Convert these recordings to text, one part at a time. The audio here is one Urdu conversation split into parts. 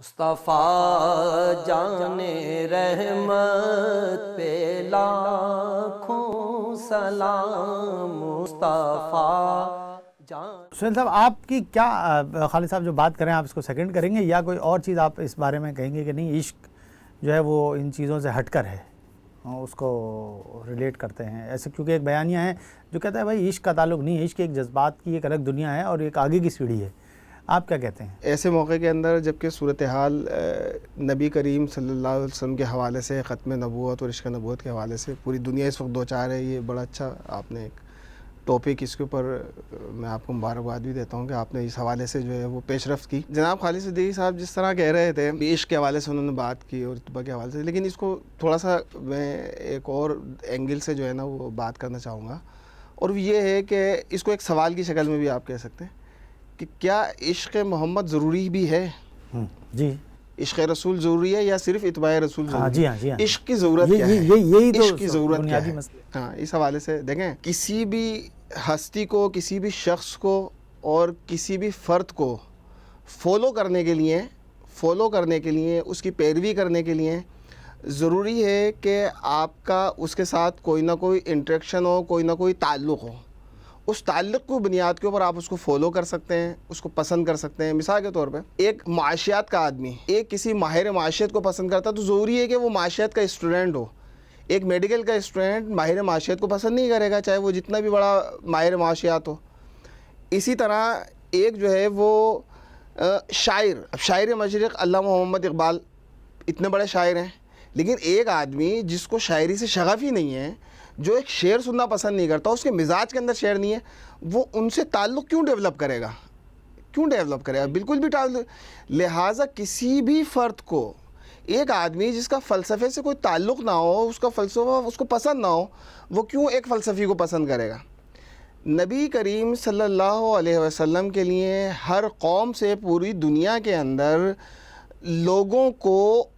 مصطفیٰ جان رحمت پہ لاکھوں سلام، مصطفیٰ جان۔ سہیل صاحب، آپ کی کیا خالد صاحب جو بات کریں آپ اس کو سیکنڈ کریں گے، یا کوئی اور چیز آپ اس بارے میں کہیں گے کہ نہیں عشق جو ہے وہ ان چیزوں سے ہٹ کر ہے، اس کو ریلیٹ کرتے ہیں ایسے؟ کیونکہ ایک بیانیہ ہے جو کہتا ہے بھائی عشق کا تعلق نہیں ہے، عشق ایک جذبات کی ایک الگ دنیا ہے اور ایک آگے کی سیڑھی ہے۔ آپ کیا کہتے ہیں ایسے موقع کے اندر جبکہ صورتحال نبی کریم صلی اللہ علیہ وسلم کے حوالے سے، ختم نبوت اور عشق نبوت کے حوالے سے پوری دنیا اس وقت دوچار ہے؟ یہ بڑا اچھا آپ نے ایک ٹاپک اس کے اوپر میں آپ کو مبارکباد بھی دیتا ہوں کہ آپ نے اس حوالے سے جو ہے وہ پیش رفت کی۔ جناب خالد صدیقی صاحب جس طرح کہہ رہے تھے عشق کے حوالے سے انہوں نے بات کی اور اتباع کے حوالے سے، لیکن اس کو تھوڑا سا میں ایک اور اینگل سے جو ہے نا وہ بات کرنا چاہوں گا، اور یہ ہے کہ اس کو ایک سوال کی شکل میں بھی آپ کہہ سکتے ہیں کہ کیا عشق محمد ضروری بھی ہے؟ جی، عشق رسول ضروری ہے یا صرف اتباع رسول ضروری؟ جی ہاں، جی ہاں، عشق کی ضرورت کیا ہے؟ یہی تو عشق کی ضرورت کیا بنیادی ہے؟ مسئلہ۔ ہاں، اس حوالے سے دیکھیں، کسی بھی ہستی کو، کسی بھی شخص کو اور کسی بھی فرد کو فالو کرنے کے لیے اس کی پیروی کرنے کے لیے ضروری ہے کہ آپ کا اس کے ساتھ کوئی نہ کوئی انٹریکشن ہو، کوئی نہ کوئی تعلق ہو۔ اس تعلق کو بنیاد کے اوپر آپ اس کو فالو کر سکتے ہیں، اس کو پسند کر سکتے ہیں۔ مثال کے طور پہ ایک معاشیات کا آدمی ایک کسی ماہر معاشیت کو پسند کرتا ہے تو ضروری ہے کہ وہ معاشیت کا اسٹوڈنٹ ہو۔ ایک میڈیکل کا اسٹوڈنٹ ماہر معاشیت کو پسند نہیں کرے گا، چاہے وہ جتنا بھی بڑا ماہر معاشیات ہو۔ اسی طرح ایک جو ہے وہ شاعر، اب شاعر مشرق علامہ محمد اقبال اتنے بڑے شاعر ہیں، لیکن ایک آدمی جس کو شاعری سے شغف ہی نہیں ہے، جو ایک شعر سننا پسند نہیں کرتا، اس کے مزاج کے اندر شعر نہیں ہے، وہ ان سے تعلق کیوں ڈیولپ کرے گا؟ بالکل بھی تعلق۔ لہٰذا کسی بھی فرد کو، ایک آدمی جس کا فلسفے سے کوئی تعلق نہ ہو، اس کا فلسفہ اس کو پسند نہ ہو، وہ کیوں ایک فلسفی کو پسند کرے گا؟ نبی کریم صلی اللہ علیہ وسلم کے لیے ہر قوم سے پوری دنیا کے اندر لوگوں کو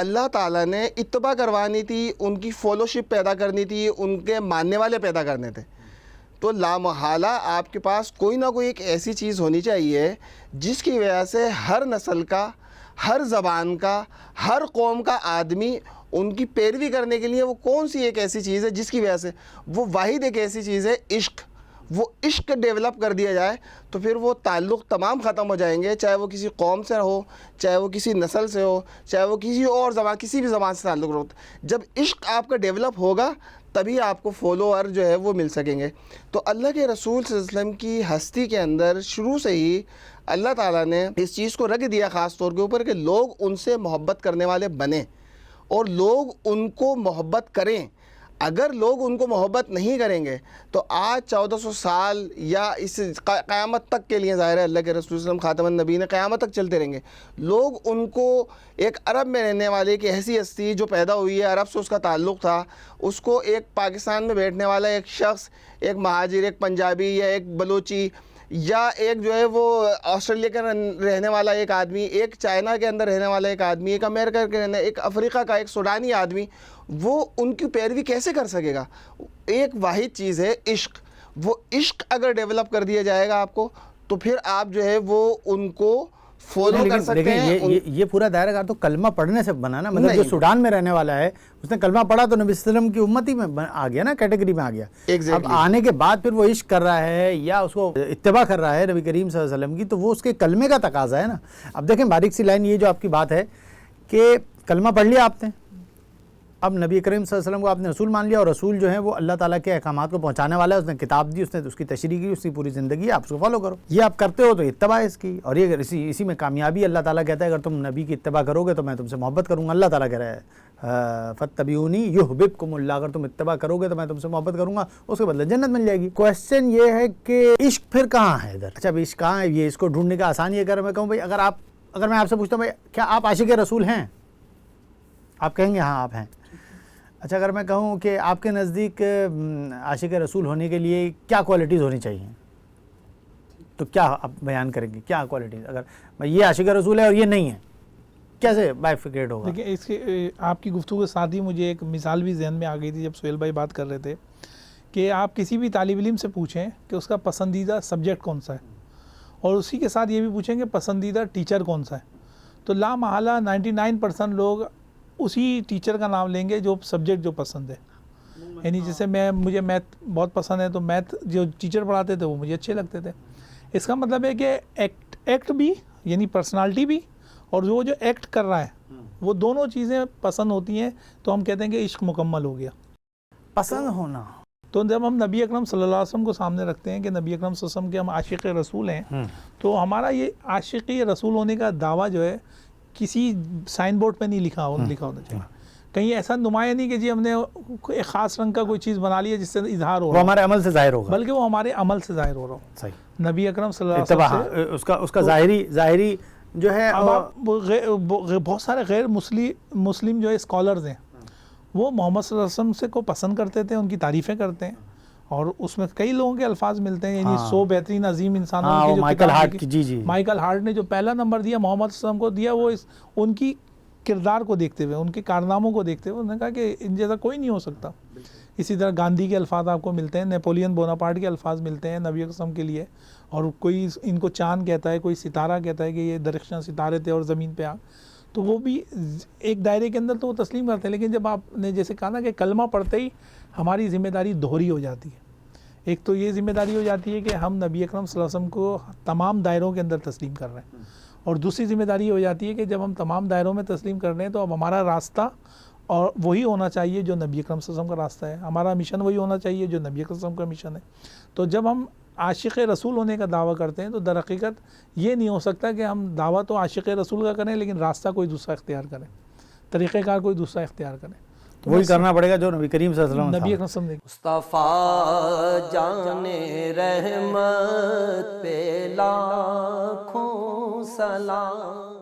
اللہ تعالیٰ نے اتباع کروانی تھی، ان کی فالوشپ پیدا کرنی تھی، ان کے ماننے والے پیدا کرنے تھے۔ تو لامحالہ آپ کے پاس کوئی نہ کوئی ایک ایسی چیز ہونی چاہیے جس کی وجہ سے ہر نسل کا، ہر زبان کا، ہر قوم کا آدمی ان کی پیروی کرنے کے لیے وہ کون سی ایک ایسی چیز ہے جس کی وجہ سے وہ واحد ایک ایسی چیز ہے عشق۔ وہ عشق ڈیولپ کر دیا جائے تو پھر وہ تعلق تمام ختم ہو جائیں گے، چاہے وہ کسی قوم سے ہو، چاہے وہ کسی نسل سے ہو، چاہے وہ کسی اور زبان، کسی بھی زبان سے تعلق ہو۔ جب عشق آپ کا ڈیولپ ہوگا تبھی آپ کو فالوور جو ہے وہ مل سکیں گے۔ تو اللہ کے رسول صلی اللہ علیہ وسلم کی ہستی کے اندر شروع سے ہی اللہ تعالیٰ نے اس چیز کو رکھ دیا خاص طور کے اوپر کہ لوگ ان سے محبت کرنے والے بنیں اور لوگ ان کو محبت کریں۔ اگر لوگ ان کو محبت نہیں کریں گے تو آج 1400 سال یا اس قیامت تک کے لیے ظاہر ہے اللہ کے رسول صلی اللہ علیہ وسلم خاتم النبی نے قیامت تک چلتے رہیں گے۔ لوگ ان کو ایک عرب میں رہنے والے ایک ایسی ہستی جو پیدا ہوئی ہے، عرب سے اس کا تعلق تھا، اس کو ایک پاکستان میں بیٹھنے والا ایک شخص، ایک مہاجر، ایک پنجابی یا ایک بلوچی یا ایک جو ہے وہ آسٹریلیا کا رہنے والا ایک آدمی، ایک چائنا کے اندر رہنے والا ایک آدمی، ایک امریکہ کے رہنے، ایک افریقہ کا، ایک سوڈانی آدمی، وہ ان کی پیروی کیسے کر سکے گا؟ ایک واحد چیز ہے عشق۔ وہ عشق اگر ڈیولپ کر دیا جائے گا آپ کو تو پھر آپ جو ہے وہ ان کو فالو کر سکتے ہیں۔ یہ پورا دائرہ کار تو کلمہ پڑھنے سے بنا نا، مطلب جو سوڈان میں رہنے والا ہے اس نے کلمہ پڑھا تو نبی صلی اللہ علیہ وسلم کی امتی میں آ گیا نا، کیٹیگری میں آ گیا۔ اب آنے کے بعد پھر وہ عشق کر رہا ہے یا اس کو اتباع کر رہا ہے نبی کریم صلی اللہ علیہ وسلم کی، تو وہ اس کے کلمے کا تقاضا ہے نا۔ اب دیکھیں باریک سی لائن، یہ جو آپ کی بات ہے کہ کلمہ پڑھ لیا آپ نے، اب نبی کریم صلی اللہ علیہ وسلم کو آپ نے رسول مان لیا، اور رسول جو ہے وہ اللہ تعالیٰ کے احکامات کو پہنچانے والا ہے، اس نے کتاب دی، اس نے اس کی تشریح کی، اس کی پوری زندگی ہے، آپ اس کو فالو کرو۔ یہ آپ کرتے ہو تو اتباع اس کی، اور یہ اسی میں کامیابی اللہ تعالیٰ کہتا ہے اگر تم نبی کی اتباع کرو گے تو میں تم سے محبت کروں گا۔ اللہ تعالیٰ کہہ رہا ہے فاتبعونی یحببکم اللہ، اگر تم اتباع کرو گے تو میں تم سے محبت کروں گا، اس کے بدلے جنت مل جائے گی۔ کویسچن یہ ہے کہ عشق پھر کہاں ہے ادھر؟ اچھا عشق کہاں ہے؟ یہ اس کو ڈھونڈنے کا آسان یہ اگر میں کہوں بھائی، اگر میں آپ سے پوچھتا ہوں بھائی کیا آپ عاشق رسول ہیں؟ آپ کہیں گے ہاں آپ ہیں۔ اچھا اگر میں کہوں کہ آپ کے نزدیک عاشق رسول ہونے کے لیے کیا کوالٹیز ہونی چاہیے، تو کیا آپ بیان کریں گے؟ کیا کوالٹیز؟ اگر یہ عاشق رسول ہے اور یہ نہیں ہے، کیسے بائیفیکیٹ ہوگا؟ دیکھیں اس کے آپ کی گفتگو کے ساتھ ہی مجھے ایک مثال بھی ذہن میں آ گئی تھی جب سہیل بھائی بات کر رہے تھے کہ آپ کسی بھی طالب علم سے پوچھیں کہ اس کا پسندیدہ سبجیکٹ کون سا ہے، اور اسی کے ساتھ یہ بھی پوچھیں کہ پسندیدہ ٹیچر کون سا ہے، تو لا محالہ 99% لوگ اسی ٹیچر کا نام لیں گے جو سبجیکٹ جو پسند ہے. یعنی جیسے مجھے میتھ بہت پسند ہے تو میتھ جو ٹیچر پڑھاتے تھے وہ مجھے اچھے لگتے تھے. اس کا مطلب ہے کہ ایکٹ بھی یعنی پرسنالٹی بھی اور وہ جو ایکٹ کر رہا ہے وہ دونوں چیزیں پسند ہوتی ہیں تو ہم کہتے ہیں کہ عشق مکمل ہو گیا. پسند ہونا. تو جب ہم نبی اکرم صلی اللہ علیہ وسلم کو سامنے رکھتے ہیں کہ نبی اکرم صلی اللہ علیہ وسلم کے ہم عاشق رسول ہیں تو ہمارا یہ عاشقی رسول ہونے کا دعویٰ جو ہے کسی سائن بورڈ پہ نہیں لکھا ہونا چاہیے. کہیں ایسا نمایاں نہیں کہ جی ہم نے ایک خاص رنگ کا کوئی چیز بنا لی ہے جس سے اظہار ہو رہا ہے, وہ ہمارے عمل سے ظاہر ہوگا, بلکہ وہ ہمارے عمل سے ظاہر ہو رہا ہو. صحیح. نبی اکرم صلی اللہ علیہ وسلم سے اس کا ظاہری جو ہے. بہت سارے غیر مسلم جو اسکالرز ہیں وہ محمد صلی اللہ علیہ وسلم سے کو پسند کرتے تھے, ان کی تعریفیں کرتے ہیں اور اس میں کئی لوگوں کے الفاظ ملتے ہیں. یعنی 100 بہترین عظیم انسانوں کے جو مائیکل ہارٹ کی مائیکل ہارٹ نے جو پہلا نمبر دیا محمد صلی اللہ علیہ وسلم کو دیا, وہ ان کی کردار کو دیکھتے ہوئے, ان کے کارناموں کو دیکھتے ہوئے انہوں نے کہا کہ ان جیسا کوئی نہیں ہو سکتا. اسی طرح گاندھی کے الفاظ آپ کو ملتے ہیں, نیپولین بوناپارٹ کے الفاظ ملتے ہیں نبی اکرم کے لیے, اور کوئی ان کو چاند کہتا ہے, کوئی ستارہ کہتا ہے کہ یہ درخشاں ستارے تھے اور زمین پہ آگ. تو وہ بھی ایک دائرے کے اندر تو وہ تسلیم کرتے ہیں, لیکن جب آپ نے جیسے کہا نا کہ کلمہ پڑھتے ہی ہماری ذمہ داری دوہری ہو جاتی ہے. ایک تو یہ ذمہ داری ہو جاتی ہے کہ ہم نبی اکرم صلی اللہ علیہ وسلم کو تمام دائروں کے اندر تسلیم کر رہے ہیں, اور دوسری ذمہ داری یہ ہو جاتی ہے کہ جب ہم تمام دائروں میں تسلیم کر رہے ہیں تو اب ہمارا راستہ اور وہی ہونا چاہیے جو نبی اکرم صلی اللہ علیہ وسلم کا راستہ ہے, ہمارا مشن وہی ہونا چاہیے جو نبی اکرم صلی اللہ علیہ وسلم کا مشن ہے. تو جب ہم عاشق رسول ہونے کا دعویٰ کرتے ہیں تو در حقیقت یہ نہیں ہو سکتا کہ ہم دعویٰ تو عاشق رسول کا کریں لیکن راستہ کوئی دوسرا اختیار کریں, طریقہ کار کوئی دوسرا اختیار کریں. تو وہی کرنا پڑے گا جو نبی کریم صلی اللہ علیہ وسلم نبی اکرم صلی اللہ علیہ وسلم مصطفیٰ جان رحمت پہ لاکھوں سلام.